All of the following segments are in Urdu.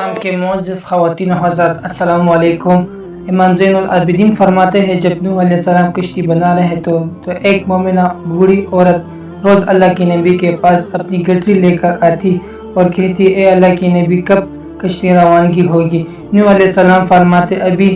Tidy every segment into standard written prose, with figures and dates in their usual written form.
اسلام کے معزز خواتین و حضرات، السلام علیکم۔ امام زین العابدین فرماتے ہیں جب نوح علیہ السلام کشتی بنا رہے تو ایک مومنہ بوڑھی عورت روز اللہ کے نبی کے پاس اپنی گٹری لے کر آتی اور کہتی، اے اللہ کے نبی، کب کشتی روانگی ہوگی؟ نوح علیہ السلام فرماتے، ابھی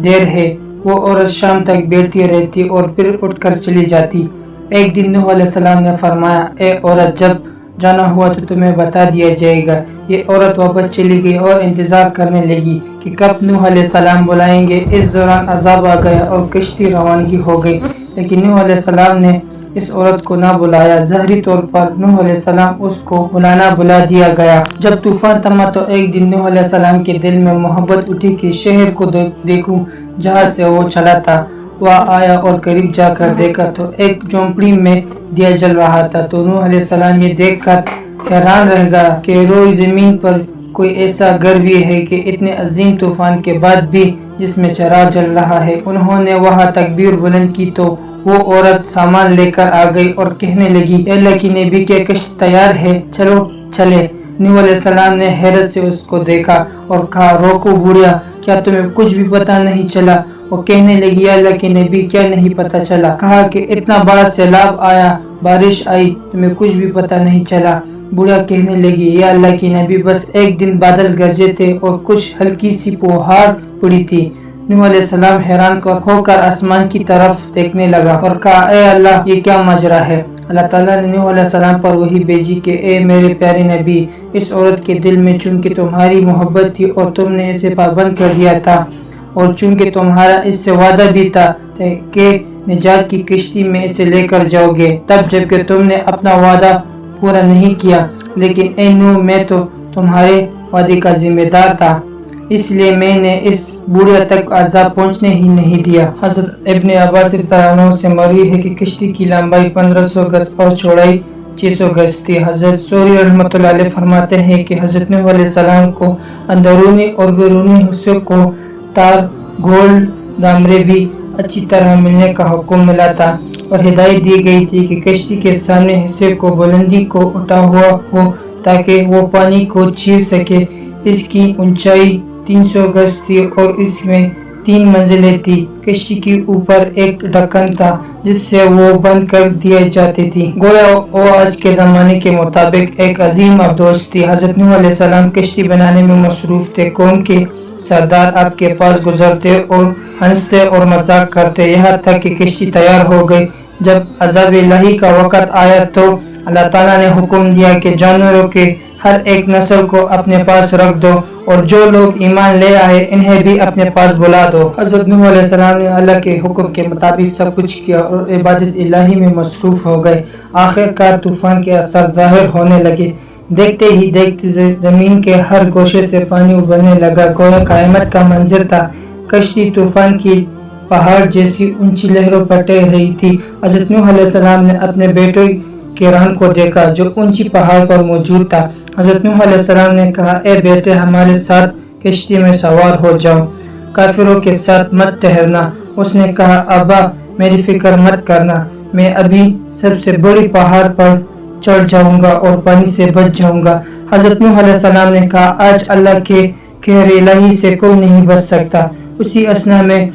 دیر ہے۔ وہ عورت شام تک بیٹھتی رہتی اور پھر اٹھ کر چلی جاتی۔ ایک دن نوح علیہ السلام نے فرمایا، اے عورت، جب جانا ہوا تو تمہیں بتا دیا جائے گا۔ یہ عورت واپس چلی گئی اور انتظار کرنے لگی کہ کب نوح علیہ السلام بلائیں گے۔ اس دوران عذاب آ گیا اور کشتی روانگی ہو گئی، لیکن نوح علیہ السلام نے اس عورت کو نہ بلایا۔ ظاہری طور پر نوح علیہ السلام اس کو بلانا بلا دیا گیا۔ جب طوفان تھما تو ایک دن نوح علیہ السلام کے دل میں محبت اٹھی کہ شہر کو دیکھوں جہاں سے وہ چلا تھا۔ وہ آیا اور قریب جا کر دیکھا تو ایک جھونپڑی میں دیا جل رہا تھا۔ تو نوح علیہ السلام یہ دیکھ کر حیران رہ گیا کہ روئی زمین پر کوئی ایسا گھر بھی ہے کہ اتنے عظیم طوفان کے بعد بھی جس میں چراغ جل رہا ہے۔ انہوں نے وہاں تکبیر بلند کی تو وہ عورت سامان لے کر آ گئی اور کہنے لگی، اے اللہ کی نبی، کیا کشتی تیار ہے؟ چلو چلے۔ نوح علیہ السلام نے حیرت سے اس کو دیکھا اور کہا، روکو بوڑھیا، کیا تمہیں کچھ بھی پتہ نہیں چلا؟ وہ کہنے لگی، یا اللہ کے نبی، کیا نہیں پتہ چلا؟ کہا کہ اتنا بڑا سیلاب آیا، بارش آئی، تمہیں کچھ بھی پتہ نہیں چلا؟ بوڑھا کہنے لگی، یا اللہ کی نبی، بس ایک دن بادل گرجے تھے اور کچھ ہلکی سی پہاڑ پڑی تھی۔ نوح علیہ السلام حیران ہو کر آسمان کی طرف دیکھنے لگا اور کہا، اے اللہ، یہ کیا ماجرا ہے؟ اللہ تعالیٰ نے نوح علیہ السلام پر وحی بھیجی کہ اے میرے پیارے نبی، اس عورت کے دل میں چونکہ تمہاری محبت تھی اور تم نے اسے پابند کر دیا تھا، اور چونکہ تمہارا اس سے وعدہ بھی تھا کہ نجات کی کشتی میں اسے لے کر جاؤ گے، تب جبکہ تم نے اپنا وعدہ پورا نہیں کیا، لیکن اے نوح، میں تو تمہارے وعدے کا ذمہ دار تھا، اس لیے میں نے اس بوڑھے تک عذاب پہنچنے ہی نہیں دیا۔ حضرت ابن عباس رضی اللہ عنہ سے مروی ہے کہ کشتی کی لمبائی 1500 گز اور چوڑائی 600 گز تھی۔ حضرت سوری رحمۃ اللہ علیہ فرماتے ہیں کہ حضرت نوح علیہ السلام کو اندرونی اور بیرونی حصے کو تار، گولڈ، دامرے بھی اچھی طرح ملنے کا حکم ملا تھا، اور ہدایت دی گئی تھی کہ کشتی کے سامنے حصے کو بلندی کو اٹھا ہوا ہو تاکہ وہ پانی کو چیر سکے۔ اس کی اونچائی 300 گز تھی اور اس میں 3 منزلیں تھی۔ کشتی کے اوپر ایک ڈھکن تھا جس سے وہ بند کر دی جاتی تھی، گویا وہ آج کے زمانے کے مطابق ایک عظیم آبدوش تھی۔ حضرت نوح علیہ السلام کشتی بنانے میں مصروف تھے۔ قوم کے سردار آپ کے پاس گزرتے اور ہنستے اور مذاق کرتے، یہاں تک کہ کشتی تیار ہو گئی۔ جب عذاب الہی کا وقت آیا تو اللہ تعالیٰ نے حکم دیا کہ جانوروں کے ہر ایک نسل کو اپنے پاس رکھ دو، اور جو لوگ ایمان لے آئے انہیں بھی اپنے پاس بلا دو۔ حضرت نوح علیہ السلام نے اللہ کے حکم کے مطابق سب کچھ کیا اور عبادت الہی میں مصروف ہو گئے۔ آخر کار طوفان کے اثر ظاہر ہونے لگے۔ دیکھتے ہی دیکھتے زمین کے ہر گوشے سے پانی ابلنے لگا، گویا قیامت کا منظر تھا۔ کشتی طوفان کی پہاڑ جیسی اونچی لہروں پر تیر رہی تھی۔ حضرت نوح علیہ السلام نے اپنے بیٹے کیران کو دیکھا جو اونچی پہاڑ پر موجود تھا۔ حضرت نوح علیہ السلام نے کہا، اے بیٹے، ہمارے ساتھ کشتی میں سوار ہو جاؤ، کافروں کے ساتھ مت ٹھہرنا۔ اس نے کہا، ابا، میری فکر مت کرنا، میں ابھی سب سے بڑی پہاڑ پر چڑھ جاؤں گا اور پانی سے بچ جاؤں گا۔ حضرت نوح علیہ السلام نے کہا، آج اللہ کے قہر الہی سے کوئی نہیں بچ سکتا۔ اسی اثنا میں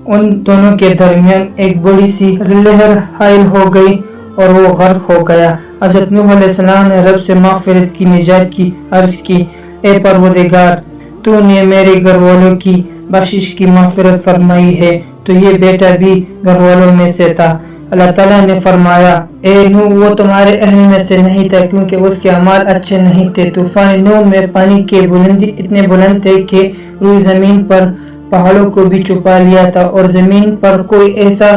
ان دونوں کے درمیان ایک بڑی سی لہر حائل ہو گئی اور وہ غرق ہو گیا۔ حضرت نوح علیہ السلام نے رب سے مغفرت کی نجات کی عرض کی، اے پروردگار، تو نے میرے گھر والوں کی بخشش کی مغفرت فرمائی ہے، تو یہ بیٹا بھی گھر والوں میں سے تھا۔ اللہ تعالیٰ نے فرمایا، اے نوح، وہ تمہارے اہل میں سے نہیں تھا کیونکہ اس کے اعمال اچھے نہیں تھے۔ طوفان نوح میں پانی کے بلندی اتنے بلند تھے کہ روئی زمین پر پہاڑوں کو بھی چھپا لیا تھا اور زمین پر کوئی ایسا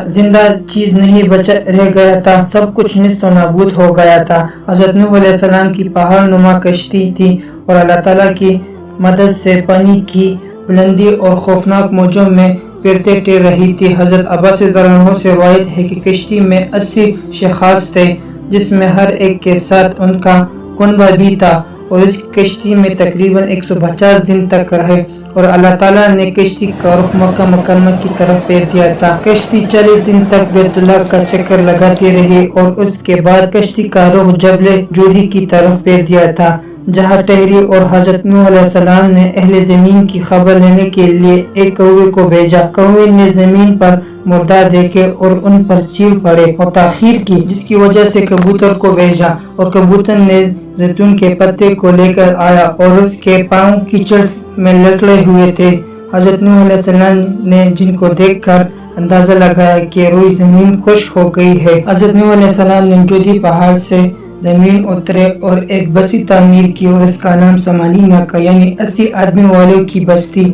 زندہ چیز نہیں بچ رہ گیا تھا، سب کچھ نیست و نابود ہو گیا تھا۔ حضرت نوح علیہ السلام کی پہاڑ نما کشتی تھی اور اللہ تعالیٰ کی مدد سے پانی کی بلندی اور خوفناک موجوں میں پھرتے ٹر رہی تھی۔ حضرت عباس رضی اللہ عنہ سے روایت ہے کہ کشتی میں 80 شخاص تھے جس میں ہر ایک کے ساتھ ان کا کنبہ بھی تھا، اور اس کشتی میں تقریباً 150 دن تک رہے، اور اللہ تعالیٰ نے کشتی کا رخ مکہ مکرمہ کی طرف پھیر دیا تھا۔ کشتی 40 دن تک بیت اللہ کا چکر لگاتی رہی اور اس کے بعد کشتی کا رخ جبل جودی کی طرف پھیر دیا تھا۔ جہاں ٹہری اور حضرت نوح علیہ السلام نے اہل زمین کی خبر لینے کے لیے ایک کوے کو بھیجا۔ کوے نے زمین پر مردار دیکھے اور ان پر چیل پڑے اور تاخیر کی، جس کی وجہ سے کبوتر کو بھیجا، اور کبوتر نے زیتون کے پتے کو لے کر آیا اور اس کے پاؤں کیچڑ میں لٹڑے ہوئے تھے۔ حضرت نوح علیہ السلام نے جن کو دیکھ کر اندازہ لگایا کہ روئی زمین خشک ہو گئی ہے۔ حضرت نوح علیہ السلام نے جودھی پہاڑ سے زمین اترے اور ایک بستی تعمیر کی اور اس کا نام سمانین رکھا، یعنی 80 آدمی والوں کی بستی۔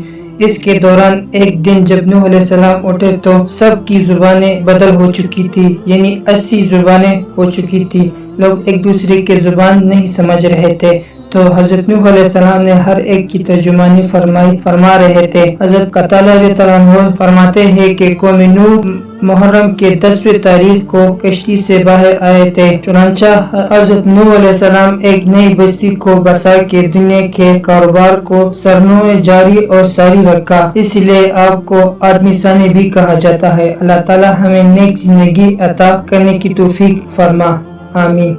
اس کے دوران ایک دن جب نوح علیہ السلام اٹھے تو سب کی زبانیں بدل ہو چکی تھی، یعنی 80 زبانیں ہو چکی تھی۔ لوگ ایک دوسرے کے زبان نہیں سمجھ رہے تھے، تو حضرت نوح علیہ السلام نے ہر ایک کی ترجمانی فرما رہے تھے۔ حضرت قتادہ رضی اللہ عنہ فرماتے ہیں کہ قوم نوح محرم کے 10ویں تاریخ کو کشتی سے باہر آئے تھے، چنانچہ حضرت نوح علیہ السلام ایک نئی بستی کو بسا کے دنیا کے کاروبار کو سرنو جاری اور ساری رکھا، اس لیے آپ کو آدمی ثانی بھی کہا جاتا ہے۔ اللہ تعالی ہمیں نیک زندگی عطا کرنے کی توفیق فرما، آمین۔